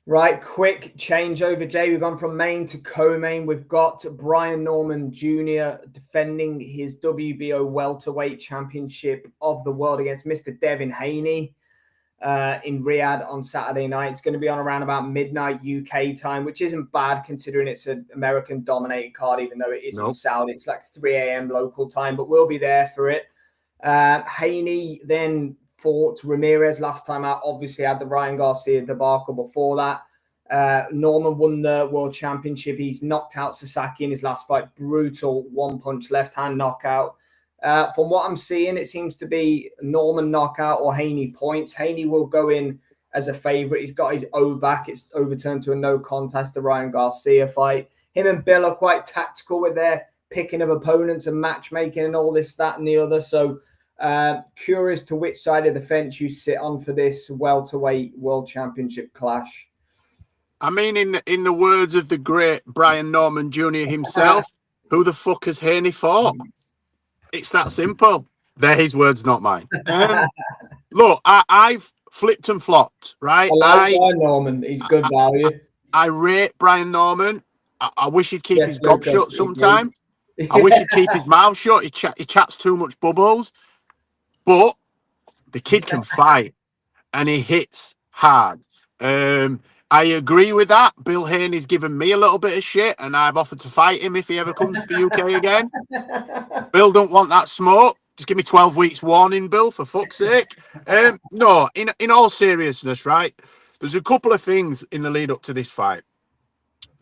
Right, quick changeover, Jay. We've gone from main to co-main. We've got Brian Norman Jr. defending his WBO Welterweight Championship of the World against Mr. Devin Haney in Riyadh on Saturday night. It's going to be on around about midnight UK time, which isn't bad considering it's an American-dominated card, even though it is in Saudi. It's like 3 a.m. local time, but we'll be there for it. Haney then fought Ramirez last time out. Obviously had the Ryan Garcia debacle before that. Norman won the World Championship. He's knocked out Sasaki in his last fight. Brutal one-punch left-hand knockout. From what I'm seeing, it seems to be Norman knockout or Haney points. Haney will go in as a favorite. He's got his O back. It's overturned to a no contest, the Ryan Garcia fight. Him and Bill are quite tactical with their picking of opponents and matchmaking and all this, that, and the other. So curious to which side of the fence you sit on for this welterweight world championship clash. I mean, in the words of the great Brian Norman Jr. himself, who the fuck has Haney fought? It's that simple. They're his words, not mine. Look, I've flipped and flopped, right? I like Brian Norman. He's good value. I rate Brian Norman. I wish he'd keep his gob shut sometime. I wish he'd keep his mouth shut. He chats too much bubbles. But the kid can fight, and he hits hard. I agree with that. Bill Haney's given me a little bit of shit, and I've offered to fight him if he ever comes to the UK again. Bill don't want that smoke. Just give me 12 weeks warning, Bill, for fuck's sake. No, in all seriousness, right, there's a couple of things in the lead up to this fight.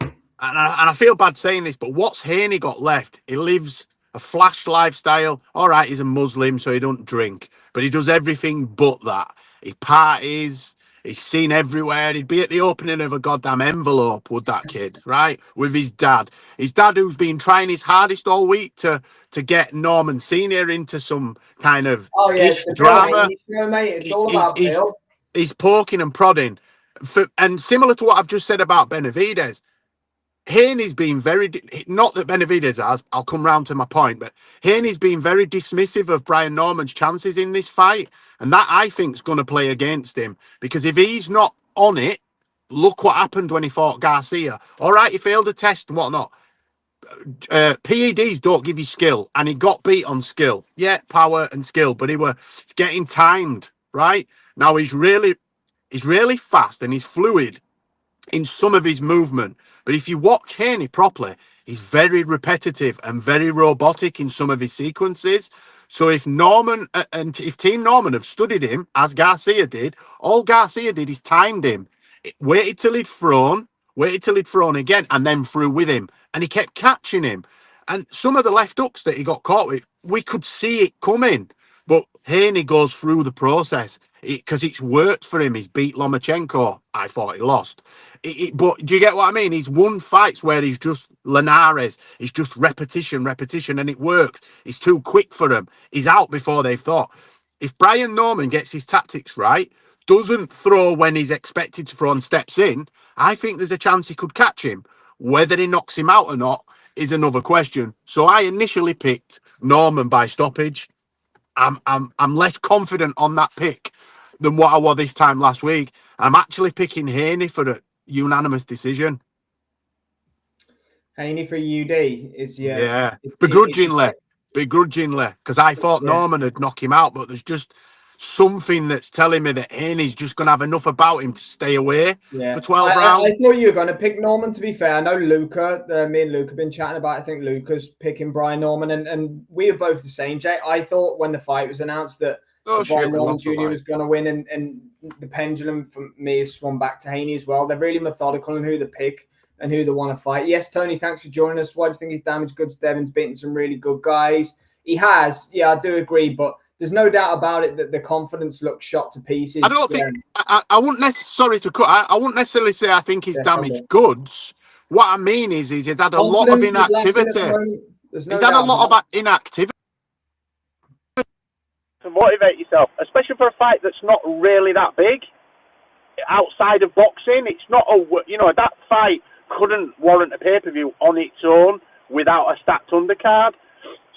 And I feel bad saying this, but what's Haney got left? He lives a flash lifestyle. All right, he's a Muslim, so he don't drink, but he does everything but that. He parties. He's seen everywhere. He'd be at the opening of a goddamn envelope, would that kid, right? With his dad. His dad, who's been trying his hardest all week to get Norman Sr. into some kind of drama. It's all about Bill. He's poking and prodding. And similar to what I've just said about Benavidez, Haney's been very, not that Benavidez has, I'll come round to my point, but Haney's been very dismissive of Brian Norman's chances in this fight. And that, I think, is going to play against him. Because if he's not on it, look what happened when he fought Garcia. All right, he failed a test and whatnot. PEDs don't give you skill. And he got beat on skill. Yeah, power and skill. But he were getting timed, right? Now, he's really fast and he's fluid in some of his movement. But if you watch Haney properly, he's very repetitive and very robotic in some of his sequences. So if Norman and if Team Norman have studied him, as Garcia did, all Garcia did is timed him. Waited till he'd thrown again, and then threw with him. And he kept catching him. And some of the left hooks that he got caught with, we could see it coming. But Haney goes through the process because it's worked for him. He's beat Lomachenko. I thought he lost. But do you get what I mean? He's won fights where he's just Linares. He's just repetition, and it works. He's too quick for them. He's out before they've thought. If Brian Norman gets his tactics right, doesn't throw when he's expected to throw and steps in, I think there's a chance he could catch him. Whether he knocks him out or not is another question. So I initially picked Norman by stoppage. I'm less confident on that pick than what I was this time last week. I'm actually picking Haney for a unanimous decision. Haney for UD is begrudgingly, because I thought Norman would knock him out, but there's just something that's telling me that Haney's just going to have enough about him to stay away for 12 rounds. I thought you were going to pick Norman, to be fair. I know Luca, me and Luca have been chatting about it. I think Luca's picking Brian Norman, and we are both the same, Jay. I thought when the fight was announced that Brian Norman Jr. was going to win, and the pendulum for me has swung back to Haney as well. They're really methodical in who they pick and who they want to fight. Yes, Tony, thanks for joining us. Why do you think he's damaged goods? Devin's beaten some really good guys. He has. Yeah, I do agree, but there's no doubt about it that the confidence looks shot to pieces. I don't think I wouldn't necessarily I wouldn't necessarily say I think he's damaged goods. What I mean is he's had a lot of inactivity. He's had a lot of inactivity. To motivate yourself, especially for a fight that's not really that big outside of boxing. It's not that fight couldn't warrant a pay-per-view on its own without a stacked undercard.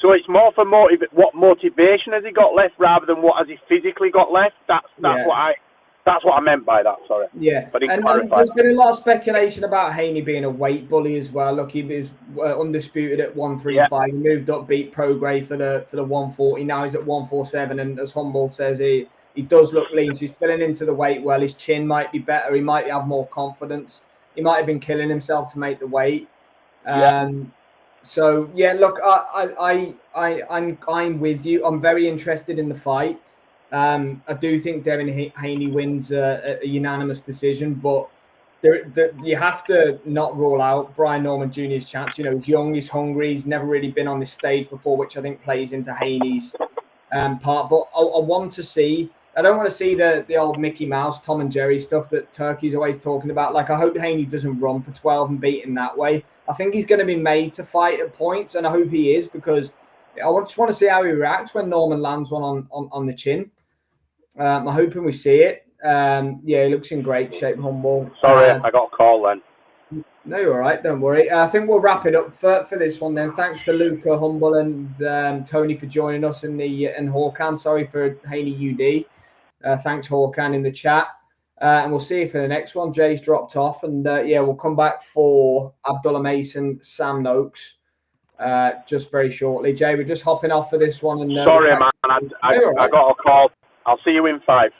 So it's more for what motivation has he got left rather than what has he physically got left. That's what That's what I meant by that, sorry. Yeah, and there's been a lot of speculation about Haney being a weight bully as well. Look, he was undisputed at 135. He moved up, beat Prograis for the 140. Now he's at 147, and as Humble says, he does look lean. So he's filling into the weight well. His chin might be better. He might have more confidence. He might have been killing himself to make the weight. So yeah, look, I'm with you. I'm very interested in the fight. I do think Devin Haney wins a unanimous decision, but you have to not rule out Brian Norman Jr.'s chance. You know, he's young, he's hungry, he's never really been on this stage before, which I think plays into Haney's part. But I want to see. I don't want to see the old Mickey Mouse, Tom and Jerry stuff that Turkey's always talking about. Like, I hope Haney doesn't run for 12 and beat him that way. I think he's going to be made to fight at points, and I hope he is, because I just want to see how he reacts when Norman lands one on the chin. I'm hoping we see it. Yeah, he looks in great shape, Humble. Sorry, I got a call then. No, you're all right. Don't worry. I think we'll wrap it up for this one then. Thanks to Luca, Humble, and Tony for joining us and Horkan. Sorry for Haney UD. Thanks, Horkan, in the chat. And we'll see you for the next one. Jay's dropped off. And yeah, we'll come back for Abdullah Mason, Sam Noakes, just very shortly. Jay, we're just hopping off for this one. And sorry, man. I got a call. I'll see you in 5.